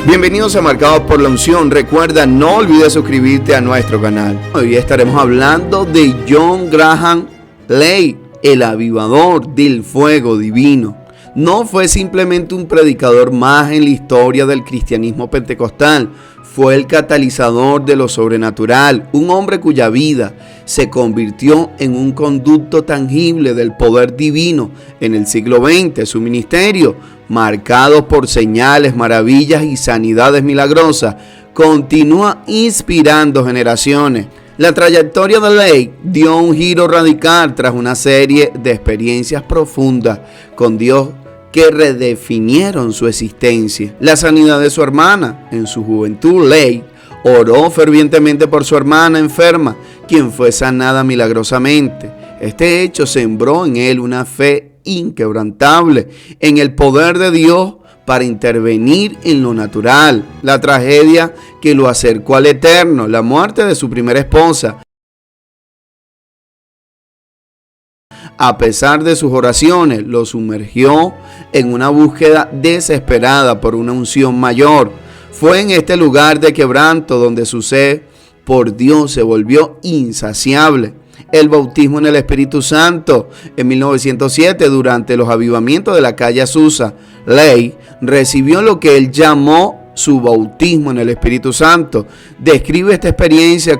Bienvenidos a Marcados por la Unción. Recuerda, no olvides suscribirte a nuestro canal. Hoy estaremos hablando de John Graham Lake, el avivador del fuego divino. No fue simplemente un predicador más en la historia del cristianismo pentecostal. Fue el catalizador de lo sobrenatural, un hombre cuya vida se convirtió en un conducto tangible del poder divino en el siglo XX. Su ministerio, marcado por señales, maravillas y sanidades milagrosas, continúa inspirando generaciones. La trayectoria de Lake dio un giro radical tras una serie de experiencias profundas con Dios que redefinieron su existencia. La sanidad de su hermana. En su juventud, Lake oró fervientemente por su hermana enferma, quien fue sanada milagrosamente. Este hecho sembró en él una fe inquebrantable en el poder de Dios para intervenir en lo natural. La tragedia que lo acercó al eterno, la muerte de su primera esposa, a pesar de sus oraciones, lo sumergió en una búsqueda desesperada por una unción mayor. Fue en este lugar de quebranto donde su sed por Dios se volvió insaciable. El bautismo en el Espíritu Santo. En 1907, durante los avivamientos de la calle Azusa, Lake recibió lo que él llamó su bautismo en el Espíritu Santo. Describe esta experiencia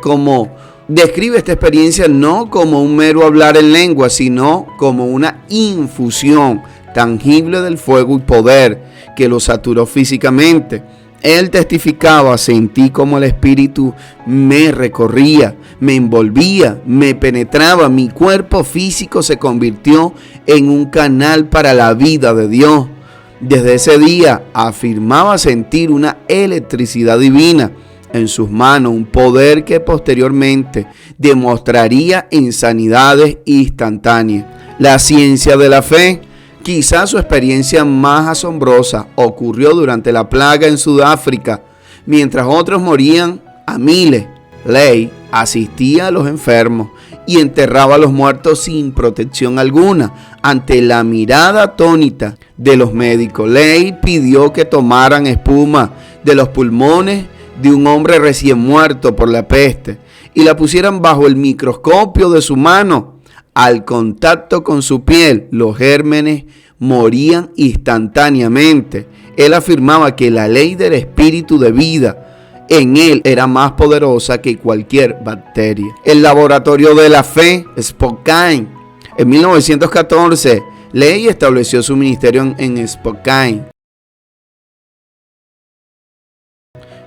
no como un mero hablar en lengua, sino como una infusión tangible del fuego y poder que lo saturó físicamente. Él testificaba: sentí como el Espíritu me recorría, me envolvía, me penetraba. Mi cuerpo físico se convirtió en un canal para la vida de Dios. Desde ese día afirmaba sentir una electricidad divina en sus manos, un poder que posteriormente demostraría en sanidades instantáneas. La ciencia de la fe. Quizás su experiencia más asombrosa ocurrió durante la plaga en Sudáfrica. Mientras otros morían a miles, Lake asistía a los enfermos y enterraba a los muertos sin protección alguna. Ante la mirada atónita de los médicos, Lake pidió que tomaran espuma de los pulmones de un hombre recién muerto por la peste y la pusieran bajo el microscopio de su mano. Al contacto con su piel, los gérmenes morían instantáneamente. Él afirmaba que la ley del espíritu de vida en él era más poderosa que cualquier bacteria. El laboratorio de la fe, Spokane. En 1914, Lake estableció su ministerio en Spokane,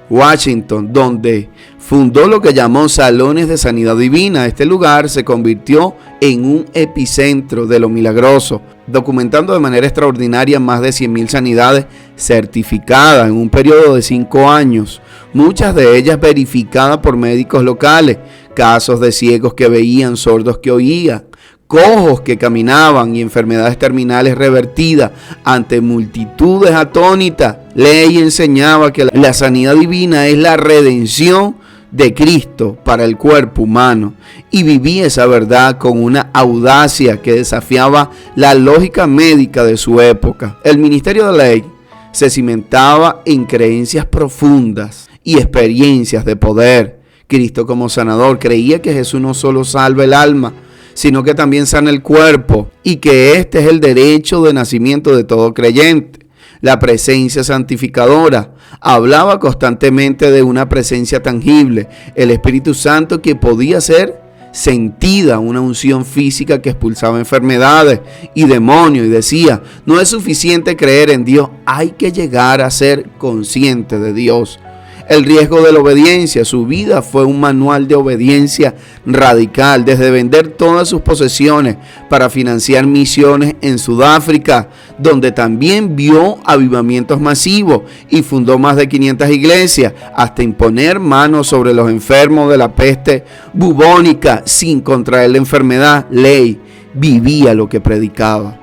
Washington, donde fundó lo que llamó Salones de Sanidad Divina. Este lugar se convirtió en un epicentro de lo milagroso, documentando de manera extraordinaria más de 100,000 sanidades certificadas en un periodo de 5 años, muchas de ellas verificadas por médicos locales, casos de ciegos que veían, sordos que oían, cojos que caminaban y enfermedades terminales revertidas ante multitudes atónitas. Lake enseñaba que la sanidad divina es la redención de Cristo para el cuerpo humano y vivía esa verdad con una audacia que desafiaba la lógica médica de su época. El ministerio de Lake se cimentaba en creencias profundas y experiencias de poder. Cristo como sanador creía que Jesús no solo salva el alma, sino que también sana el cuerpo, y que este es el derecho de nacimiento de todo creyente. La presencia santificadora. Hablaba constantemente de una presencia tangible, el Espíritu Santo, que podía ser sentida, una unción física que expulsaba enfermedades y demonios, y decía: no es suficiente creer en Dios, hay que llegar a ser consciente de Dios. El riesgo de la obediencia. Su vida fue un manual de obediencia radical, desde vender todas sus posesiones para financiar misiones en Sudáfrica, donde también vio avivamientos masivos y fundó más de 500 iglesias, hasta imponer manos sobre los enfermos de la peste bubónica sin contraer la enfermedad. Lake vivía lo que predicaba.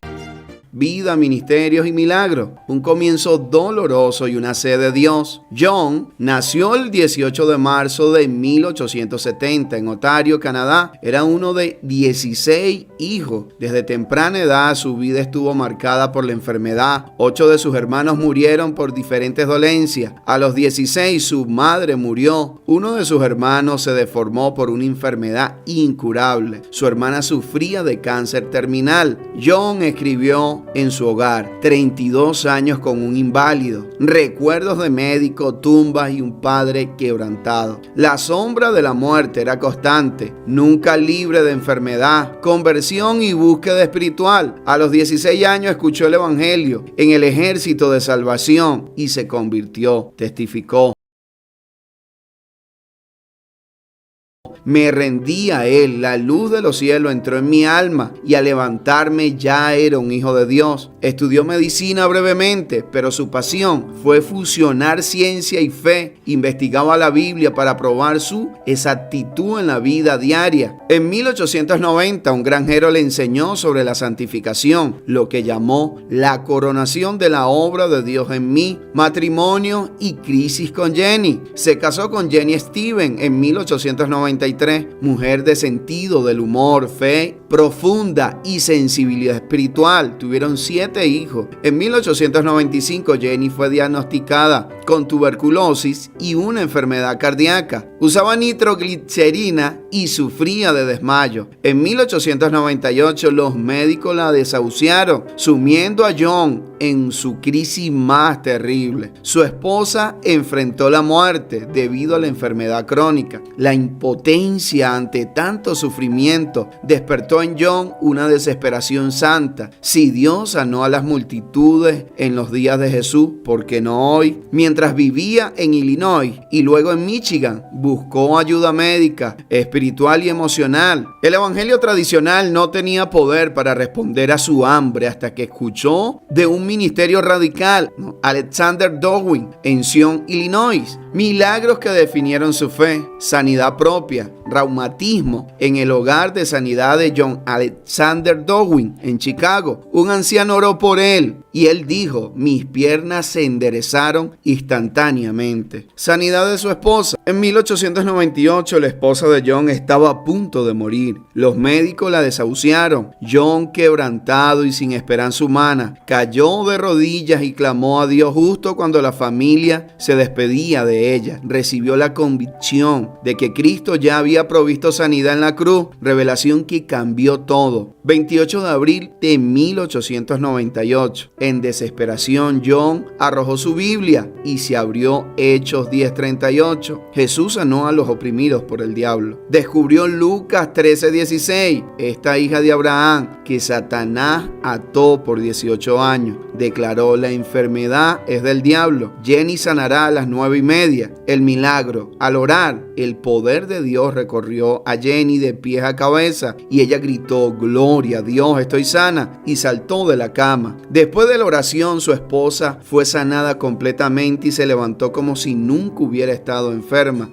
vida, ministerios y milagros. Un comienzo doloroso y una sed de Dios. John nació el 18 de marzo de 1870 en Ontario, Canadá. Era uno de 16 hijos. Desde temprana edad su vida estuvo marcada por la enfermedad. 8 de sus hermanos murieron por diferentes dolencias. A los 16 su madre murió. Uno de sus hermanos se deformó por una enfermedad incurable. Su hermana sufría de cáncer terminal. John escribió en su hogar: 32 años con un inválido, recuerdos de médico, tumbas y un padre quebrantado. La sombra de la muerte era constante, nunca libre de enfermedad, conversión y búsqueda espiritual. A los 16 años escuchó el evangelio en el ejército de salvación y se convirtió. Testificó: me rendí a Él, la luz de los cielos entró en mi alma y al levantarme ya era un hijo de Dios. Estudió medicina brevemente, pero su pasión fue fusionar ciencia y fe. Investigaba la Biblia para probar su exactitud en la vida diaria. En 1890 un granjero le enseñó sobre la santificación, lo que llamó la coronación de la obra de Dios en mí, matrimonio y crisis con Jenny. Se casó con Jenny Steven en 1893. Mujer de sentido del humor, fe profunda y sensibilidad espiritual. Tuvieron 7 hijos. En 1895 Jenny fue diagnosticada con tuberculosis y una enfermedad cardíaca. Usaba nitroglicerina y sufría de desmayo. En 1898 los médicos la desahuciaron, sumiendo a John en su crisis más terrible. Su esposa enfrentó la muerte debido a la enfermedad crónica. La impotencia ante tanto sufrimiento despertó en John una desesperación santa. Si Dios sanó a las multitudes en los días de Jesús, ¿por qué no hoy? Mientras vivía en Illinois y luego en Michigan, buscó ayuda médica, espiritual y emocional. El evangelio tradicional no tenía poder para responder a su hambre hasta que escuchó de un ministerio radical, Alexander Dowie, en Sion, Illinois. Milagros que definieron su fe, sanidad propia, reumatismo en el hogar de sanidad de John Alexander Dowie en Chicago. Un anciano oró por él y él dijo: mis piernas se enderezaron instantáneamente. Sanidad de su esposa. En 1898 la esposa de John estaba a punto de morir. Los médicos la desahuciaron. John, quebrantado y sin esperanza humana, cayó de rodillas y clamó a Dios justo cuando la familia se despedía de ella. Recibió la convicción de que Cristo ya había provisto sanidad en la cruz, revelación que cambió todo. 28 de abril de 1898. En desesperación, John arrojó su Biblia y se abrió Hechos 10:38. Jesús sanó a los oprimidos por el diablo. Descubrió Lucas 13:16. Esta hija de Abraham que Satanás ató por 18 años. Declaró: la enfermedad es del diablo. Jenny sanará a las 9:30. El milagro. Al orar, el poder de Dios recorrió a Jenny de pies a cabeza y ella gritó: gloria a Dios, estoy sana, y saltó de la cama. Después de la oración, su esposa fue sanada completamente y se levantó como si nunca hubiera estado enferma.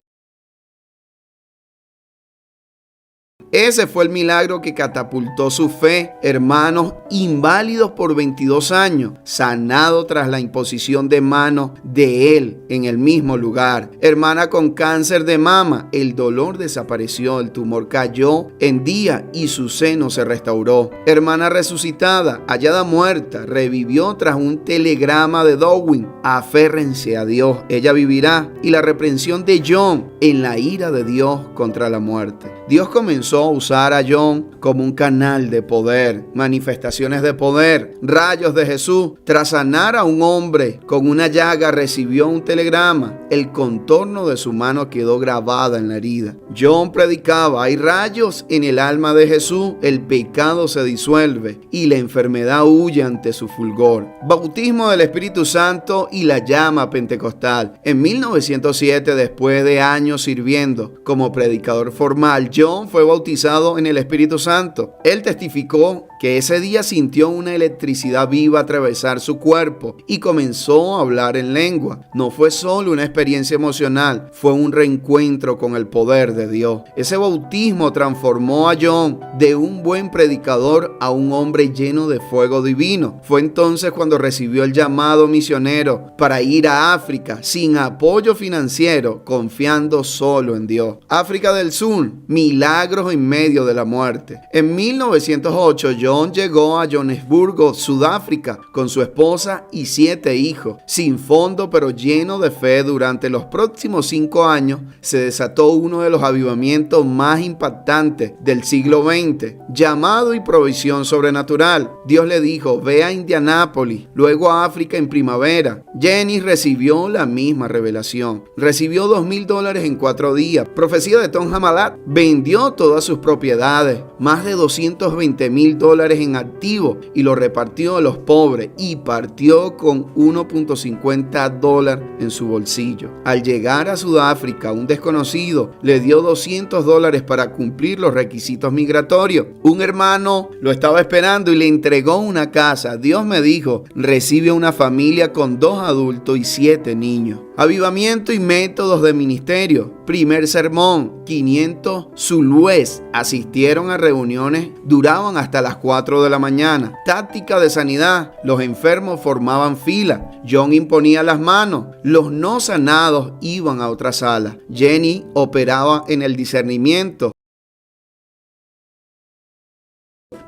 Ese fue el milagro que catapultó su fe. Hermanos inválidos por 22 años, sanado tras la imposición de manos de él en el mismo lugar. Hermana con cáncer de mama, el dolor desapareció, el tumor cayó en día y su seno se restauró. Hermana resucitada, hallada muerta, revivió tras un telegrama de Dowie. Aférrense a Dios, ella vivirá. Y la reprensión de John en la ira de Dios contra la muerte. Dios comenzó a usar a John como un canal de poder, manifestaciones de poder, rayos de Jesús. Tras sanar a un hombre con una llaga, recibió un telegrama. El contorno de su mano quedó grabada en la herida. John predicaba: hay rayos en el alma de Jesús, el pecado se disuelve y la enfermedad huye ante su fulgor. Bautismo del Espíritu Santo y la llama pentecostal. En 1907, después de años sirviendo como predicador formal, John fue bautizado en el Espíritu Santo. Él testificó que ese día sintió una electricidad viva atravesar su cuerpo y comenzó a hablar en lengua. No fue solo una experiencia emocional, fue un reencuentro con el poder de Dios. Ese bautismo transformó a John de un buen predicador a un hombre lleno de fuego divino. Fue entonces cuando recibió el llamado misionero para ir a África sin apoyo financiero, confiando solo en Dios. África del Sur, milagros en medio de la muerte. En 1908, John llegó a Johannesburgo, Sudáfrica, con su esposa y 7 hijos. Sin fondo, pero lleno de fe, durante los próximos 5 años se desató uno de los avivamientos más impactantes del siglo XX. Llamado y provisión sobrenatural. Dios le dijo: ve a Indianápolis, luego a África en primavera. Jenny recibió la misma revelación. Recibió $2,000 en 4 días. Profecía de Tom Hamalat. Vendió todas sus propiedades, más de $220,000 en activos, y lo repartió a los pobres, y partió con $1.50 en su bolsillo. Al llegar a Sudáfrica, un desconocido le dio $200 para cumplir los requisitos migratorios. Un hermano lo estaba esperando y le entregó una casa. Dios me dijo: recibe una familia con 2 adultos y 7 niños. Avivamiento y métodos de ministerio. Primer sermón: 500 zulúes asistieron a reuniones, duraban hasta las 4 de la mañana. Táctica de sanidad: los enfermos formaban fila. John imponía las manos. Los no sanados iban a otra sala. Jenny operaba en el discernimiento.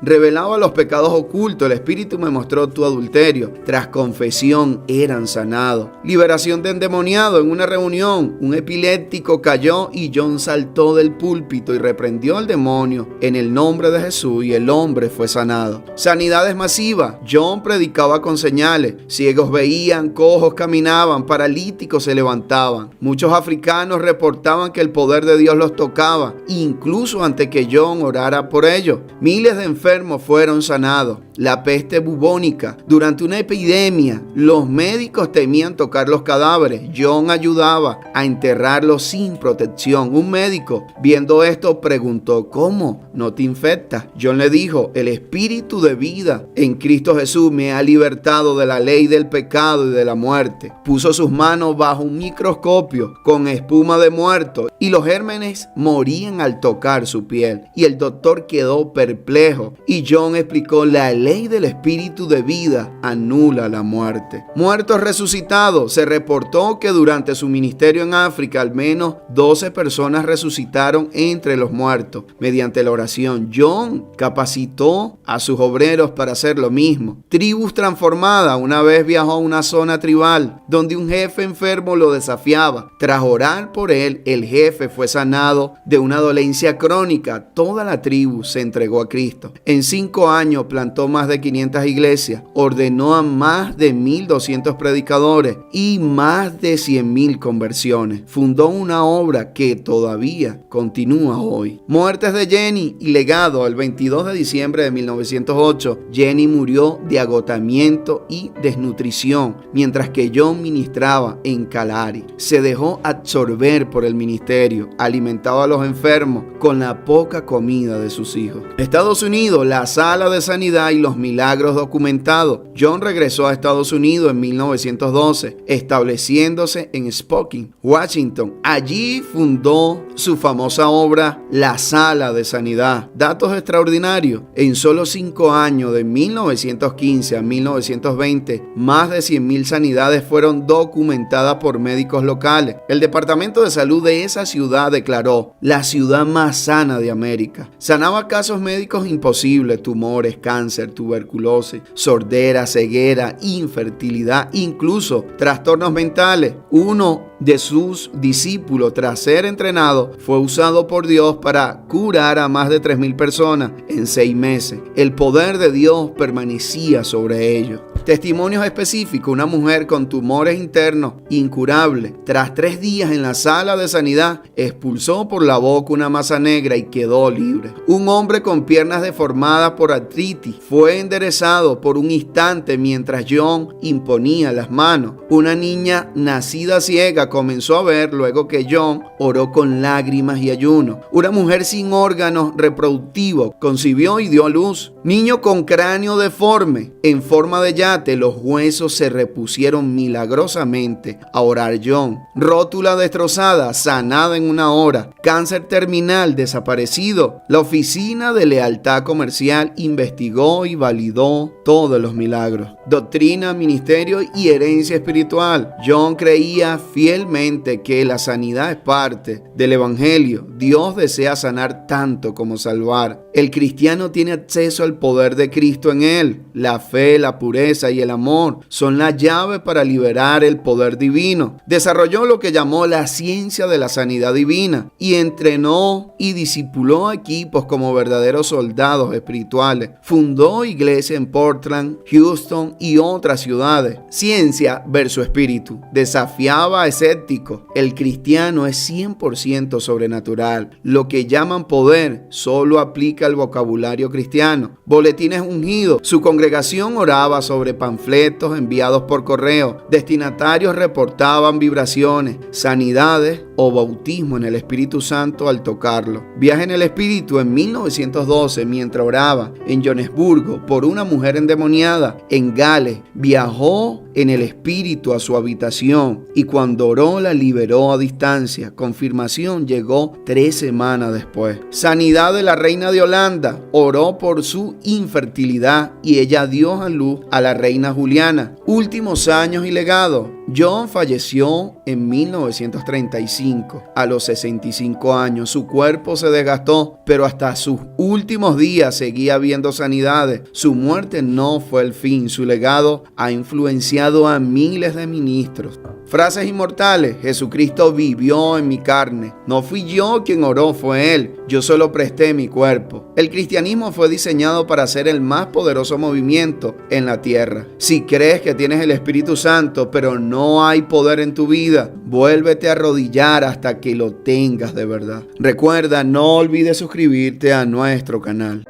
Revelaba los pecados ocultos. El Espíritu me mostró tu adulterio. Tras confesión eran sanados. Liberación de endemoniado. En una reunión, un epiléptico cayó y John saltó del púlpito y reprendió al demonio en el nombre de Jesús, y el hombre fue sanado. Sanidades masivas. John predicaba con señales. Ciegos veían, cojos caminaban, paralíticos se levantaban. Muchos africanos reportaban que el poder de Dios los tocaba, incluso antes que John orara por ellos. Miles de enfermos fueron sanados. La peste bubónica. Durante una epidemia, los médicos temían tocar los cadáveres. John ayudaba a enterrarlos sin protección. Un médico, viendo esto, preguntó: ¿cómo no te infectas? John le dijo: el espíritu de vida en Cristo Jesús me ha libertado de la ley del pecado y de la muerte. Puso sus manos bajo un microscopio con espuma de muerto, y los gérmenes morían al tocar su piel. Y el doctor quedó perplejo, y John explicó: la ley del espíritu de vida anula la muerte. Muertos resucitados. Se reportó que durante su ministerio en África, al menos 12 personas resucitaron entre los muertos mediante la oración. John capacitó a sus obreros para hacer lo mismo. Tribus transformadas. Una vez viajó a una zona tribal donde un jefe enfermo lo desafiaba. Tras orar por él, el jefe fue sanado de una dolencia crónica. Toda la tribu se entregó a Cristo. En 5 años plantó más de 500 iglesias, ordenó a más de 1,200 predicadores y más de 100,000 conversiones. Fundó una obra que todavía continúa hoy. Muertes de Jenny y legado. El 22 de diciembre de 1908, Jenny murió de agotamiento y desnutrición mientras que John ministraba en Kalahari. Se dejó absorber por el ministerio, alimentaba a los enfermos con la poca comida de sus hijos. Estados Unidos, la sala de sanidad y los milagros documentados. John regresó a Estados Unidos en 1912, estableciéndose en Spokane, Washington. Allí fundó su famosa obra La Sala de Sanidad. Datos extraordinarios: en solo 5 años, de 1915 a 1920, más de 100,000 sanidades fueron documentadas por médicos locales. El Departamento de Salud de esa ciudad declaró: la ciudad más sana de América. Sanaba casos médicos imposibles: tumores, cáncer, tuberculosis, sordera, ceguera, infertilidad, incluso trastornos mentales. Uno de sus discípulos, tras ser entrenado, fue usado por Dios para curar a más de 3,000 personas en 6 meses. El poder de Dios permanecía sobre ellos. Testimonios específicos: una mujer con tumores internos incurables, tras 3 días en la sala de sanidad, expulsó por la boca una masa negra y quedó libre. Un hombre con piernas deformadas por artritis fue enderezado por un instante mientras John imponía las manos. Una niña nacida ciega comenzó a ver luego que John oró con lágrimas y ayuno. Una mujer sin órganos reproductivos concibió y dio a luz. Niño con cráneo deforme, en forma de yate, los huesos se repusieron milagrosamente a orar John. Rótula destrozada, sanada en 1 hora. Cáncer terminal, desaparecido. La oficina de lealtad comercial investigó y validó todos los milagros. Doctrina, ministerio y herencia espiritual. John creía fielmente que la sanidad es parte del evangelio. Dios desea sanar tanto como salvar. El cristiano tiene acceso al poder de Cristo en él. La fe, la pureza y el amor son la llave para liberar el poder divino. Desarrolló lo que llamó la ciencia de la sanidad divina y entrenó y discipuló equipos como verdaderos soldados espirituales. Fundó iglesias en Portland, Houston y otras ciudades. Ciencia versus espíritu. Desafiaba a escépticos. El cristiano es 100% sobrenatural. Lo que llaman poder solo aplica al vocabulario cristiano. Boletines ungidos. Su congregación oraba sobre panfletos enviados por correo. Destinatarios reportaban vibraciones, sanidades o bautismo en el Espíritu Santo al tocarlo. Viaje en el Espíritu en 1912, mientras oraba en Johannesburgo por una mujer endemoniada en Gales. Viajó en el Espíritu a su habitación y cuando oró la liberó a distancia. Confirmación llegó 3 semanas después. Sanidad de la reina de Holanda. Oró por su infertilidad y ella dio a luz a la reina Juliana. Últimos años y legado. John falleció en 1935 a los 65 años. Su cuerpo se desgastó, pero hasta sus últimos días seguía viendo sanidades. Su muerte no fue el fin. Su legado ha influenciado a miles de ministros. Frases inmortales: Jesucristo vivió en mi carne. No fui yo quien oró, fue Él. Yo solo presté mi cuerpo. El cristianismo fue diseñado para ser el más poderoso movimiento en la tierra. Si crees que tienes el Espíritu Santo, pero no hay poder en tu vida, vuélvete a arrodillar hasta que lo tengas de verdad. Recuerda, no olvides suscribirte a nuestro canal.